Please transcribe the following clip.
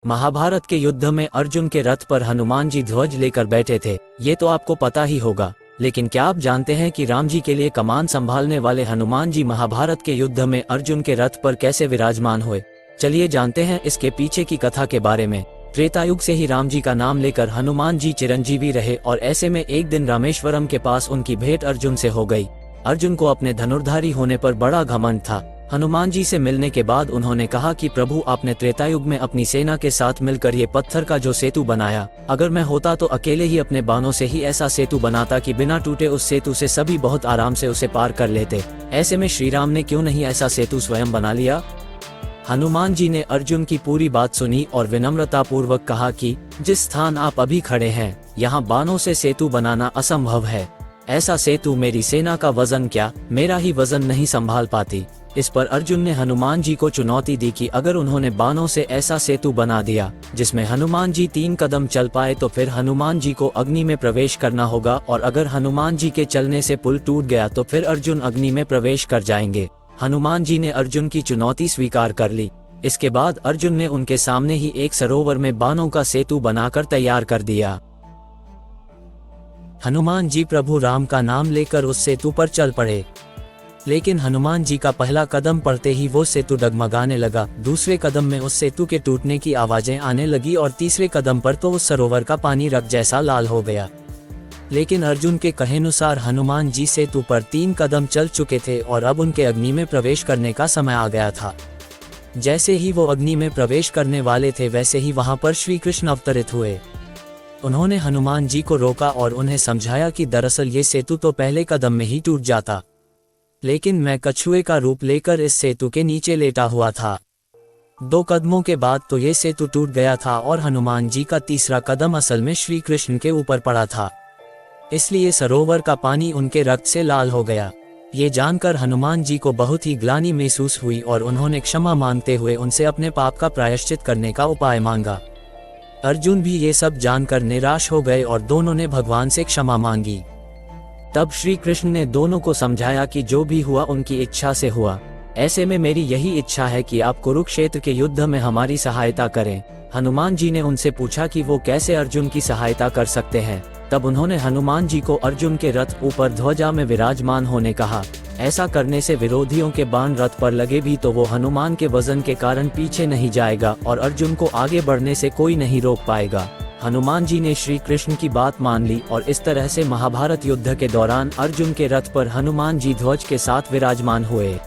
महाभारत के युद्ध में अर्जुन के रथ पर हनुमान जी ध्वज लेकर बैठे थे, ये तो आपको पता ही होगा। लेकिन क्या आप जानते हैं कि राम जी के लिए कमान संभालने वाले हनुमान जी महाभारत के युद्ध में अर्जुन के रथ पर कैसे विराजमान हुए? चलिए जानते हैं इसके पीछे की कथा के बारे में। त्रेतायुग से ही राम जी का नाम लेकर हनुमान जी चिरंजीवी रहे और ऐसे में एक दिन रामेश्वरम के पास उनकी भेंट अर्जुन से हो गई। अर्जुन को अपने धनुर्धारी होने पर बड़ा घमंड था। हनुमान जी से मिलने के बाद उन्होंने कहा कि प्रभु, आपने त्रेतायुग में अपनी सेना के साथ मिलकर ये पत्थर का जो सेतु बनाया, अगर मैं होता तो अकेले ही अपने बाणों से ही ऐसा सेतु बनाता कि बिना टूटे उस सेतु से सभी बहुत आराम से उसे पार कर लेते। ऐसे में श्री राम ने क्यों नहीं ऐसा सेतु स्वयं बना लिया? हनुमान जी ने अर्जुन की पूरी बात सुनी और विनम्रता पूर्वक कहा कि जिस स्थान आप अभी खड़े हैं, यहाँ बाणों से सेतु बनाना असंभव है। ऐसा सेतु मेरी सेना का वजन क्या, मेरा ही वजन नहीं संभाल पाती। इस पर अर्जुन ने हनुमान जी को चुनौती दी कि अगर उन्होंने बाणों से ऐसा सेतु बना दिया जिसमें हनुमान जी 3 कदम चल पाए तो फिर हनुमान जी को अग्नि में प्रवेश करना होगा, और अगर हनुमान जी के चलने से पुल टूट गया तो फिर अर्जुन अग्नि में प्रवेश कर जाएंगे। हनुमान जी ने अर्जुन की चुनौती स्वीकार कर ली। इसके बाद अर्जुन ने उनके सामने ही एक सरोवर में बाणों का सेतु बनाकर तैयार कर दिया। हनुमान जी प्रभु राम का नाम लेकर उस सेतु पर चल पड़े, लेकिन हनुमान जी का पहला कदम पड़ते ही वो सेतु डगमगाने लगा। दूसरे कदम में उस सेतु के टूटने की आवाजें आने लगी और तीसरे कदम पर तो उस सरोवर का पानी रक्त जैसा लाल हो गया। लेकिन अर्जुन के कहेनुसार हनुमान जी सेतु पर 3 कदम चल चुके थे और अब उनके अग्नि में प्रवेश करने का समय आ गया था। जैसे ही वो अग्नि में प्रवेश करने वाले थे, वैसे ही वहां पर श्री कृष्ण अवतरित हुए। उन्होंने हनुमान जी को रोका और उन्हें समझाया कि दरअसल ये सेतु तो पहले कदम में ही टूट जाता, लेकिन मैं कछुए का रूप लेकर इस सेतु के नीचे लेटा हुआ था। 2 कदमों के बाद तो ये सेतु टूट गया था और हनुमान जी का तीसरा कदम असल में श्री कृष्ण के ऊपर पड़ा था, इसलिए सरोवर का पानी उनके रक्त से लाल हो गया। ये जानकर हनुमान जी को बहुत ही ग्लानि महसूस हुई और उन्होंने क्षमा मांगते हुए उनसे अपने पाप का प्रायश्चित करने का उपाय मांगा। अर्जुन भी ये सब जानकर निराश हो गए और दोनों ने भगवान से क्षमा मांगी। तब श्री कृष्ण ने दोनों को समझाया कि जो भी हुआ उनकी इच्छा से हुआ। ऐसे में मेरी यही इच्छा है कि आप कुरुक्षेत्र के युद्ध में हमारी सहायता करें। हनुमान जी ने उनसे पूछा कि वो कैसे अर्जुन की सहायता कर सकते हैं। तब उन्होंने हनुमान जी को अर्जुन के रथ ऊपर ध्वजा में विराजमान होने कहा। ऐसा करने से विरोधियों के बाण रथ पर लगे भी तो वो हनुमान के वजन के कारण पीछे नहीं जाएगा और अर्जुन को आगे बढ़ने से कोई नहीं रोक पाएगा। हनुमान जी ने श्री कृष्ण की बात मान ली और इस तरह से महाभारत युद्ध के दौरान अर्जुन के रथ पर हनुमान जी ध्वज के साथ विराजमान हुए।